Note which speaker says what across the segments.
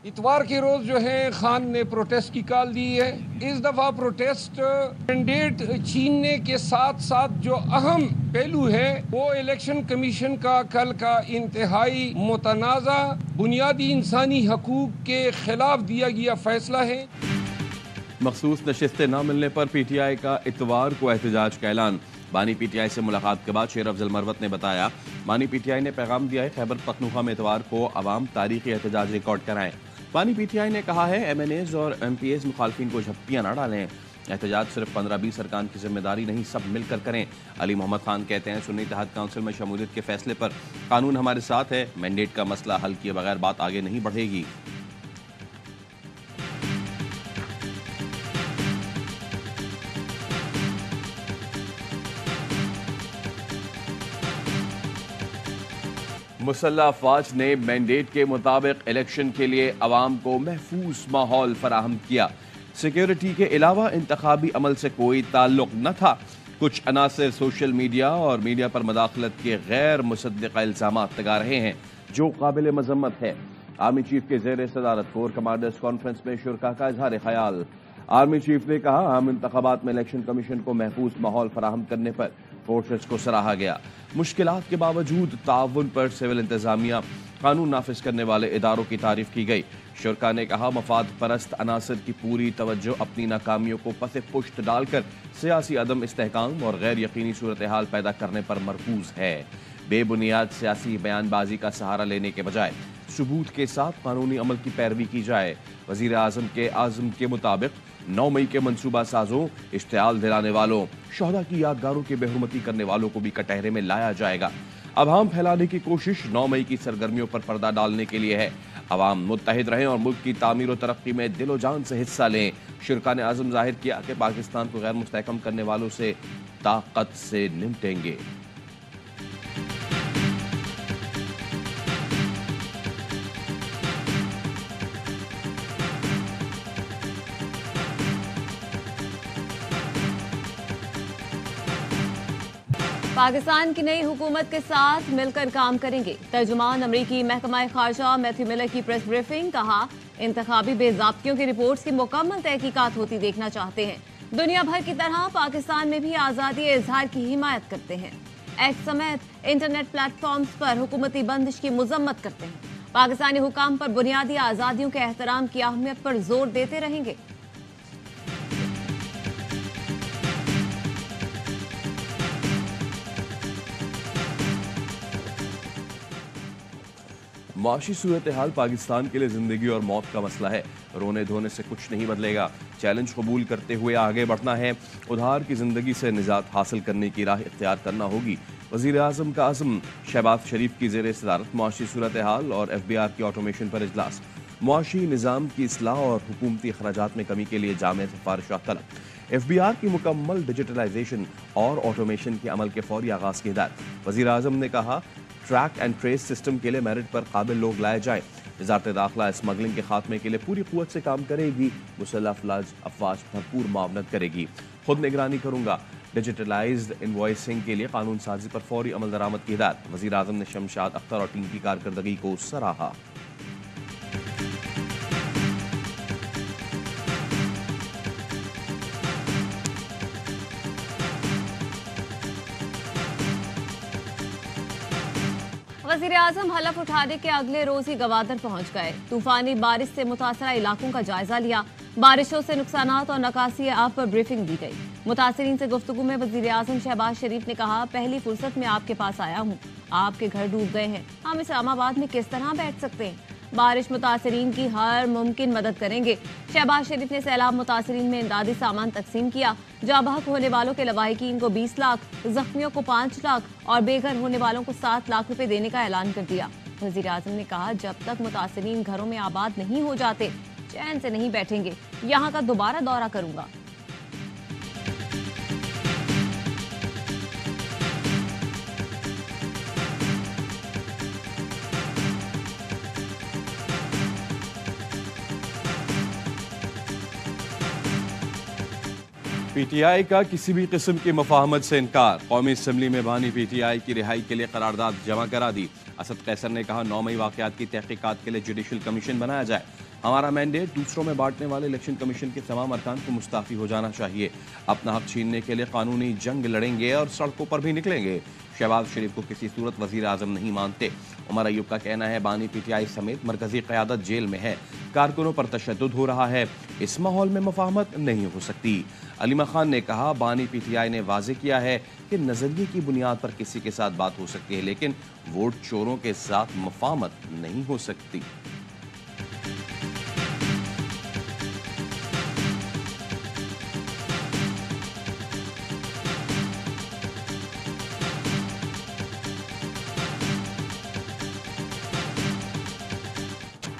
Speaker 1: इतवार के रोज जो है खान ने प्रोटेस्ट की कॉल दी है। इस दफा प्रोटेस्ट मैंडेट छीनने के साथ साथ जो अहम पहलू है वो इलेक्शन कमीशन का कल का इंतहाई मुतनाज़ा बुनियादी इंसानी हकूक के खिलाफ दिया गया फैसला है।
Speaker 2: मखसूस नशिस्तें न मिलने पर PTI का इतवार को एहतजाज का ऐलान। बानी PTI से मुलाकात के बाद शेर अफजल मरवत ने बताया, बानी PTI ने पैगाम दिया है खैबर पख्तूनख्वा में इतवार को अवाम तारीखी एहतजाज रिकॉर्ड कराएं। बानी PTI ने कहा है MNAs और MPAs मुखालफिन को झप्पियां न डालें। एहतजाज सिर्फ 15-20 अरकान की जिम्मेदारी नहीं, सब मिलकर करें। अली मोहम्मद खान कहते हैं सुन्नी इत्तेहाद काउंसिल में शमूलियत के फैसले पर कानून हमारे साथ है, मैंडेट का मसला हल किए बगैर बात आगे नहीं बढ़ेगी। मुसल्लह अफवाज ने मैंडेट के मुताबिक इलेक्शन के लिए अवाम को महफूज माहौल फराहम किया। सिक्योरिटी के अलावा इंतखाबी अमल से कोई ताल्लुक न था। कुछ अनासर सोशल मीडिया और मीडिया पर मदाखलत के गैर मुसद्दिक़ा इल्ज़ामात लगा रहे हैं, जो काबिल मजम्मत है। आर्मी चीफ के ज़ेर सदारत कोर कमांडर्स कॉन्फ्रेंस में शुरका का इजहार ख्याल। आर्मी चीफ ने कहा, आम इंतखाबात में इलेक्शन कमीशन को महफूज माहौल फराहम करने पर फोर्सेस को सराहा गया। मुश्किलात के बावजूद ताउन पर सिविल इंतजामिया कानून नाफिज करने वाले इदारों की तारीफ की गई। शुरका ने कहा, मफाद परस्त अनासर की पूरी तवज्जो अपनी नाकामियों को पसे पुश्त डालकर सियासी अदम इस्तेहकाम और गैर यकीनी सूरत हाल पैदा करने पर मरकूज है। बेबुनियाद सियासी बयानबाजी का सहारा लेने के बजाय सबूत के साथ कानूनी अमल की पैरवी की जाए। वजीर आजम के आज़म के मुताबिक 9 मई के मनसूबा साजों, इश्तियाल दिलाने वालों, शहदा की यादगारों की बेहुरमती करने वालों को भी कटहरे में लाया जाएगा। अवाम फैलाने की कोशिश 9 मई की सरगर्मियों पर पर्दा डालने के लिए है। अवाम मुत्तहिद रहें और मुल्क की तामीर और तरक्की में दिलो जान से हिस्सा लें। शुरका ने आज़म जाहिर किया कि पाकिस्तान को गैर मुस्तहकम करने वालों से ताकत से निपटेंगे।
Speaker 3: पाकिस्तान की नई हुकूमत के साथ मिलकर काम करेंगे। तर्जुमान अमरीकी महकमा खारजा मैथ्यू मिलर की प्रेस ब्रीफिंग। कहा, इंतखाबी बेज़ाब्तियों की रिपोर्ट्स की मुकम्मल तहकीकात होती देखना चाहते हैं। दुनिया भर की तरह पाकिस्तान में भी आज़ादी इजहार की हिमायत करते हैं। एक्स समेत इंटरनेट प्लेटफॉर्म्स पर हुकूमती बंदिश की मजम्मत करते हैं। पाकिस्तानी हुकाम पर बुनियादी आज़ादियों के एहतराम की अहमियत पर जोर देते रहेंगे।
Speaker 2: माशी सूरत हाल पाकिस्तान के लिए जिंदगी और मौत का मसला है। रोने धोने से कुछ नहीं बदलेगा। चैलेंज कबूल करते हुए आगे बढ़ना है। उधार की जिंदगी से निजात हासिल करने की राह इख्तियार करना होगी। वजीर आजम का आज़म। शहबाज शरीफ की ज़ेर सदारत मुआशी सूरत हाल और FBR की ऑटोमेशन पर इजलास। मुआशी निज़ाम की इस्लाह और हुकूमती अखराजात में कमी के लिए जामे सिफारिशात तलब। FBR की मुकम्मल डिजिटलाइजेशन और ऑटोमेशन के अमल के फौरी आगाज की हिदायत। वजीर आजम ने कहा, ट्रैक एंड ट्रेस सिस्टम के लिए मेरिट पर काबिल लोग लाए जाए। वज़ारत दाखिला स्मगलिंग के खात्मे के लिए पूरी कुव्वत से काम करेगी। मुसल्लह अफवाज भरपूर मुआवनत करेगी। खुद निगरानी करूंगा। डिजिटलाइज्ड इनवॉइसिंग के लिए कानून साजी पर फौरी अमल दरामद की हिदायत। वज़ीर आज़म ने शमशाद अख्तर और टीम की कारकर्दगी को सराहा।
Speaker 3: वज़ीर आज़म हलफ उठाने के अगले रोज ही गवादर पहुंच गए। तूफानी बारिश से मुतासरा इलाकों का जायजा लिया। बारिशों से नुकसानात और नकासी आप पर ब्रीफिंग दी गई। मुतासरीन से गुफ्तगू में वज़ीर आज़म शहबाज शरीफ ने कहा, पहली फुर्सत में आपके पास आया हूँ। आपके घर डूब गए हैं, हम इस्लामाबाद में किस तरह बैठ सकते हैं। बारिश मुतासरीन की हर मुमकिन मदद करेंगे। शहबाज शरीफ ने सैलाब मुतासरीन में इमदादी सामान तकसीम किया। जाँ बहक होने वालों के लवाहिकीन को 20 लाख, जख्मियों को 5 लाख और बेघर होने वालों को 7 लाख रुपए देने का ऐलान कर दिया। वज़ीर आज़म ने कहा, जब तक मुतासरीन घरों में आबाद नहीं हो जाते, चैन से नहीं बैठेंगे। यहाँ का दोबारा दौरा करूंगा।
Speaker 2: PTI का किसी भी किस्म की मुफाहमत से इनकार। कौमी असम्बली में बानी PTI की रिहाई के लिए करारदाद जमा करा दी। असद कैसर ने कहा 9 मई वाकयात की तहकीकात के लिए जुडिशल कमीशन बनाया जाए। हमारा मैंडेट दूसरों में बांटने वाले इलेक्शन कमीशन के तमाम अरकान को मुस्ताफी हो जाना चाहिए। अपना हक छीनने के लिए कानूनी जंग लड़ेंगे और सड़कों पर भी निकलेंगे। शहबाज शरीफ को किसी सूरत वजीर आजम नहीं मानते। उमर अयूब का कहना है बानी PTI समेत मरकजी क़यादत जेल में है। कारकुनों पर तशद्दुद हो रहा है। इस माहौल में मुफाहमत नहीं हो सकती। अलीमा खान ने कहा बानी PTI ने वाजे किया है कि नजरिए की बुनियाद पर किसी के साथ बात हो सकती है, लेकिन वोट चोरों के साथ मुफाहमत नहीं हो सकती।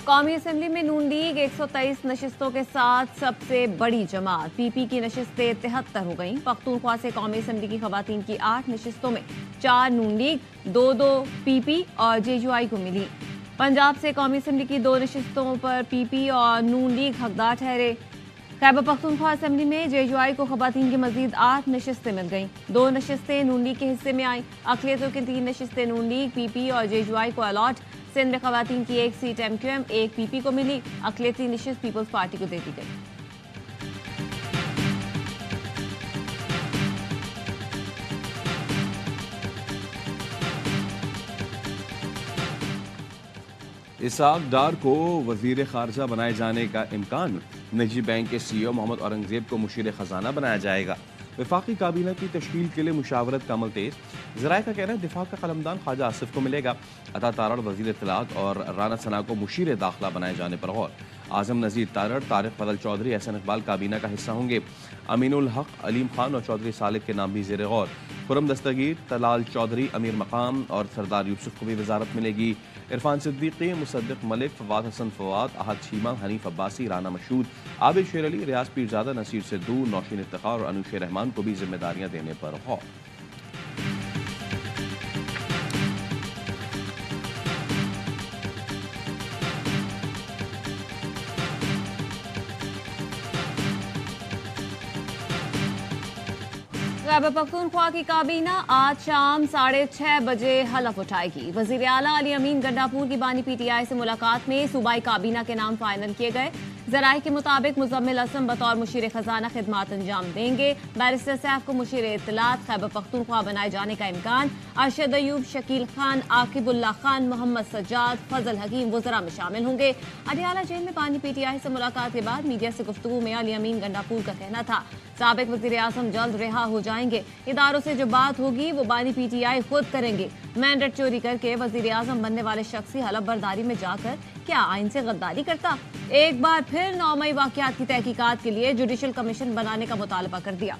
Speaker 3: कौमी असम्बली में नून लीग 123 नशिस्तों के साथ सबसे बड़ी जमात। PP की नशिस्तें 73 हो गईं। पख्तूनख्वा से कौमी असम्बली की खवातीन की 8 नशिस्तों में 4 नून लीग, 2 PP और JUI को मिली। पंजाब से कौमी असम्बली की 2 नशिस्तों पर PP और नून लीग हकदार ठहरे। खैबर पख्तूनख्वा असम्बली में JUI को खवातीन की मजीद 8 नशिस्तें मिल गईं। 2 नशिस्तें नून लीग के हिस्से में आईं। अक़लियतों की 3 नशिस्तें नून लीग, PP और JUI को अलॉट। सिंध में खवातीन की 1 सीट MQM, 1 PP को मिली। अक़लियती नशिस्त पीपल्स पार्टी को दे दी गई।
Speaker 2: इसाक डार को वजीर खारजा बनाए जाने का इम्कान। निजी बैंक के CEO मोहम्मद औरंगजेब को मुशीर खजाना बनाया जाएगा। वफाकी काबीना की तश्कील के लिए मुशावरत का अमल तेज। ज़राए का कहना है दिफा का कलमदान ख्वाजा आसिफ को मिलेगा। अता तारड़ वजीर इत्तलात और राना सना को मुशीर दाखिला बनाए जाने पर गौर। आजम नज़ीर तारड़, तारिक फजल चौधरी, एहसन इकबाल काबीना का हिस्सा होंगे। अमीनुल हक, अलीम खान और चौधरी सालिक के नाम भी ज़ेर गौर। खुरम दस्तगीर, तलाल चौधरी, अमीर मकाम और सरदार यूसुफ को भी वजारत मिलेगी। इरफान सिद्दीकी, मुसद्दिक मलिक, फवाद हसन फवाद, अहद शीमा, हनीफ अब्बासी, राना मशहूद, आबिद शेर अली, रियाज पीरजादा, नसीर सिद्धू, नौशीन इफ्तिखार और अनुशे रहमान को भी जिम्मेदारियां देने पर गौर।
Speaker 3: खैबर पख्तूनख्वा की काबीना आज शाम 6:30 बजे हलफ उठाएगी। वजीर आला अली अमीन गंडापुर की बानी PTI से मुलाकात में सूबाई काबीना के नाम फाइनल किए गए। ज़राए के मुताबिक मुज़म्मिल असम बतौर मुशीर खजाना खिदमात अंजाम देंगे। बैरिस्टर सैफ को मुशीर इत्तलात खैबर पख्तूनख्वा बनाए जाने का इम्कान। अरशद अयूब, शकील खान, आकिबुल्ला खान, मोहम्मद सज्जाद, फजल हकीम वज़रा में शामिल होंगे। अडियाला जेल में बानी PTI से मुलाकात के बाद मीडिया से गुफ्तगू में अली अमीन गंडापुर का कहना था साबिक वज़ीर आज़म जल्द रिहा हो जाएंगे। इदारों से जो बात होगी वो बानी PTI खुद करेंगे। मैंडेट चोरी करके वज़ीर आज़म बनने वाले शख्स हलफ बर्दारी में जाकर क्या आइन से गद्दारी करता? एक बार फिर 9 मई वाकयात की तहकीकात के लिए जुडिशल कमीशन बनाने का मुतालबा कर दिया।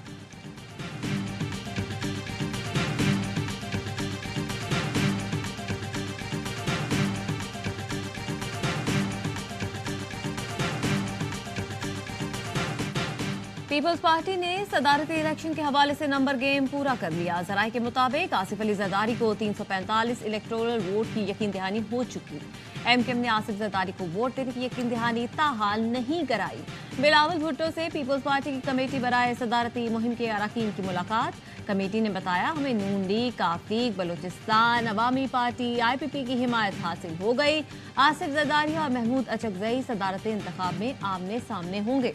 Speaker 3: पीपल्स पार्टी ने सदारती इलेक्शन के हवाले से नंबर गेम पूरा कर लिया। ज़राए के मुताबिक आसिफ अली जरदारी को 345 इलेक्टोरल वोट की यकीन दहानी हो चुकी। MKM ने आसिफ जरदारी को वोट देने की यकीन दहानी ताहाल नहीं कराई। बिलावल भुट्टो से पीपल्स पार्टी की कमेटी बराए सदारती मुहिम के अरकान की मुलाकात। कमेटी ने बताया हमें नून लीग, काफ लीग, बलूचिस्तान अवामी पार्टी, IPP की हिमायत हासिल हो गई। आसिफ जरदारी और महमूद अचकजई सदारती इंतखाब में आमने सामने होंगे।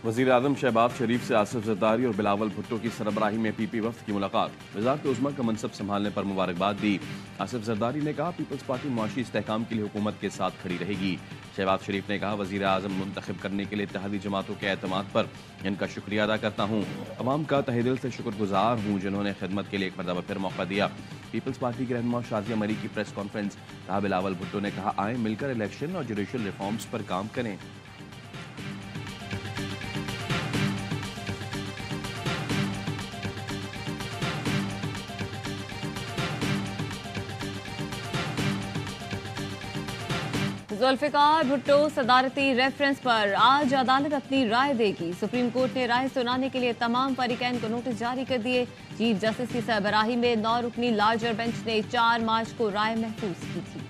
Speaker 2: वज़ीर आज़म शहबाज शरीफ से आसिफ जरदारी और बिलावल भुट्टो की सरबराही में PP वफ्द की मुलाकात। वज़ारत उज़्मा का मनसब संभालने पर मुबारकबाद दी। आसिफ जरदारी ने कहा पीपल्स पार्टी मुआशी इस्तेहकाम के लिए हुकूमत के साथ खड़ी रहेगी। शहबाज शरीफ ने कहा वज़ीर आज़म मुंतखब करने के लिए इत्तेहादी जमातों के एतमाद पर इनका शुक्रिया अदा करता हूँ। अवाम का तहे दिल से शुक्रगुजार हूँ जिन्होंने खिदमत के लिए एक मरतबा फिर मौका दिया। पीपल्स पार्टी के रहनुमा शाजिया मरी की प्रेस कॉन्फ्रेंस। कहा बिलावल भुट्टो ने कहा आए मिलकर इलेक्शन और जुडिशल रिफॉर्म्स पर काम करें।
Speaker 3: जुल्फिकार भुट्टो सदारती रेफरेंस पर आज अदालत अपनी राय देगी। सुप्रीम कोर्ट ने राय सुनाने के लिए तमाम फरीकैन को नोटिस जारी कर दिए। चीफ जस्टिस की सरबराही में 9 रुकनी लार्जर बेंच ने 4 मार्च को राय महफूज की थी।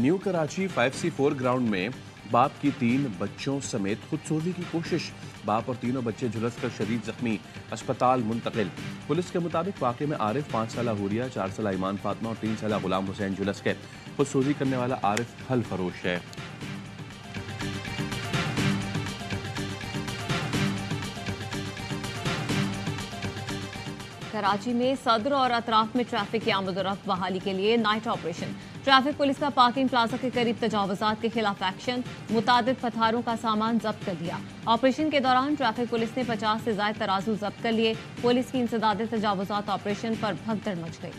Speaker 2: न्यू कराची 5C4 ग्राउंड में बाप की 3 बच्चों समेत खुदसोजी की कोशिश। बाप और तीनों बच्चे झुलसकर शदीद जख्मी, अस्पताल मुंतकिल। पुलिस के मुताबिक वाक़े में आरिफ 5 साला हुरिया, 4 साला ईमान फातिमा और 3 साला गुलाम हुसैन झुलस गए। खुदसोजी करने वाला आरिफ फल फरोश है।
Speaker 3: कराची में सदर और अतराफ में ट्रैफिक की आमद-ओ-रफ्त बहाली के लिए नाइट ऑपरेशन। ट्रैफिक पुलिस का पार्किंग प्लाजा के करीब तजावुजात के खिलाफ एक्शन। मुतादिद पथारों का सामान जब्त कर लिया। ऑपरेशन के दौरान ट्रैफिक पुलिस ने 50 से ज्यादा तराजू जब्त कर लिए। पुलिस की इंसदाद तजावुजात ऑपरेशन पर भगदड़ मच गई।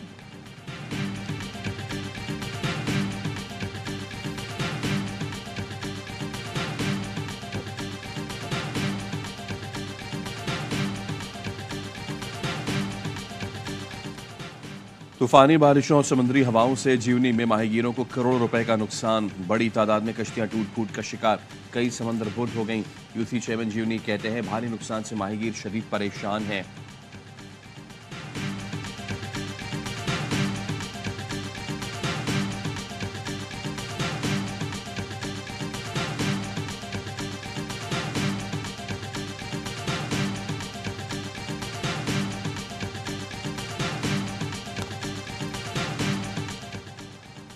Speaker 2: तूफानी बारिशों और समुद्री हवाओं से जीवनी में माहीगीरों को करोड़ों रुपए का नुकसान। बड़ी तादाद में कश्तियां टूट फूट का शिकार, कई समंदर बुर्द हो गईं। यूसी चेयरमैन जीवनी कहते हैं भारी नुकसान से माहीगीर शदीद परेशान हैं।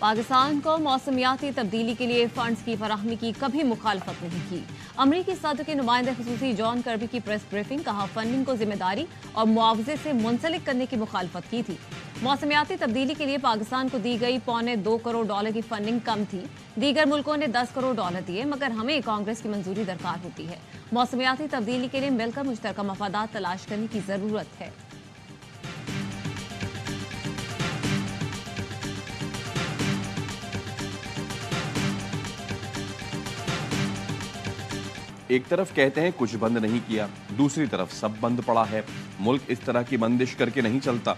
Speaker 3: पाकिस्तान को मौसमियाती तब्दीली के लिए फंड्स की फराहमी की कभी मुखालफत नहीं की। अमरीकी सदर के नुमाइंदे खुसूसी जॉन कर्बी की प्रेस ब्रीफिंग, कहा फंडिंग को जिम्मेदारी और मुआवजे से मुंसलिक करने की मुखालफत की थी। मौसमियाती तब्दीली के लिए पाकिस्तान को दी गई $2.25 करोड़ की फंडिंग कम थी। दीगर मुल्कों ने $10 करोड़ दिए, मगर हमें कांग्रेस की मंजूरी दरकार होती है। मौसमियाती तब्दीली के लिए मिलकर मुश्तरका मफादात तलाश करने की जरूरत है।
Speaker 2: एक तरफ कहते हैं कुछ बंद नहीं किया, दूसरी तरफ सब बंद पड़ा है। मुल्क इस तरह की बंदिश करके नहीं चलता।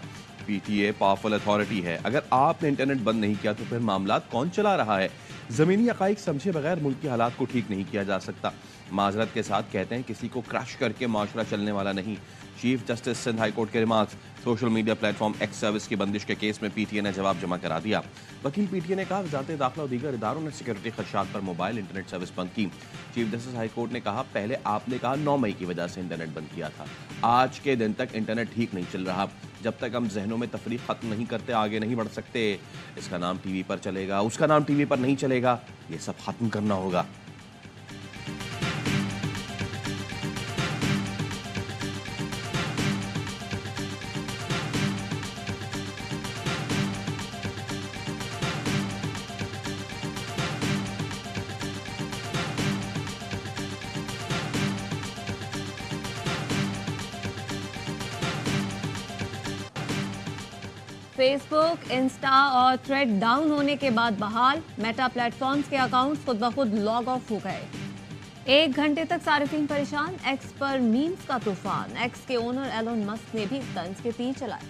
Speaker 2: पीटीए पावरफुल अथॉरिटी है। अगर आपने इंटरनेट बंद नहीं किया तो फिर मामलात कौन चला रहा है? जमीनी हकाइक समझे बगैर मुल्क की हालात को ठीक नहीं किया जा सकता। माजरत के साथ कहते हैं किसी को क्रश करके माशरा चलने वाला नहीं। Chief justice Sindh high court के remarks. Social media platform X service की बंदिश के केस में पीटीए ने जवाब जमा करा दिया। वकील पीटीए ने कहा वजारत दाखिला और दीगर इदारों ने सिक्योरिटी खदशात पर मोबाइल इंटरनेट सर्विस बंद की। चीफ जस्टिस हाई कोर्ट ने कहा पहले आपने कहा 9 मई की वजह से इंटरनेट बंद किया था। आज के दिन तक इंटरनेट ठीक नहीं चल रहा। जब तक हम जहनों में तफरीक खत्म नहीं करते आगे नहीं बढ़ सकते। इसका नाम टीवी पर चलेगा, उसका नाम टीवी पर नहीं चलेगा, ये सब खत्म करना होगा।
Speaker 3: फेसबुक, इंस्टा और थ्रेड डाउन होने के बाद बहाल। मेटा प्लेटफॉर्म्स के अकाउंट्स खुद ब खुद लॉग ऑफ हो गए। 1 घंटे तक सारिफीन परेशान। एक्स पर मीम्स का तूफान। एक्स के ओनर एलोन मस्क ने भी तंज के तीर चलाए।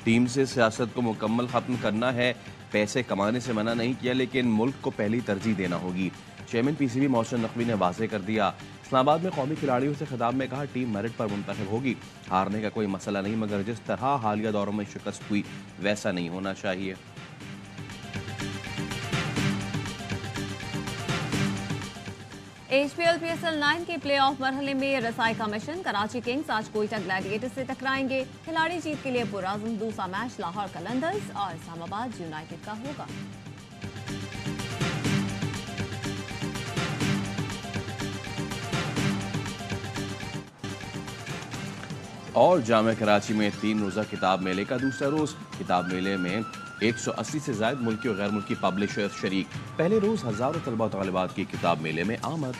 Speaker 2: टीम से सियासत को मुकम्मल खत्म करना है। पैसे कमाने से मना नहीं किया, लेकिन मुल्क को पहली तरजीह देना होगी। चेयरमैन पीसीबी मोहसिन नकवी ने वाज़ेह कर दिया। इस्लामाबाद में कौमी खिलाड़ियों से खिताब में कहा टीम मेरिट पर मुंतखब होगी। हारने का कोई मसला नहीं, मगर जिस तरह हालिया दौरों में शिकस्त हुई वैसा नहीं होना चाहिए।
Speaker 3: HPL PSL 9 के प्लेऑफ मरहले में रसाई का मिशन। कराची किंग्स आज कोयटा ग्लैडिएटर्स से टकराएंगे। खिलाड़ी जीत के लिए पुरअज़्म। दूसरा मैच लाहौर कलंदर्स और इस्लामाबाद यूनाइटेड का होगा।
Speaker 2: और जामिया कराची में 3 रोज़ा किताब मेले का दूसरा रोज़। किताब मेले में 180 से ज़ायद मुल्की और गैर मुल्की पब्लिशर्स शरीक। पहले रोज़ हज़ारों तलबा और तालिबात की किताब मेले में आमद।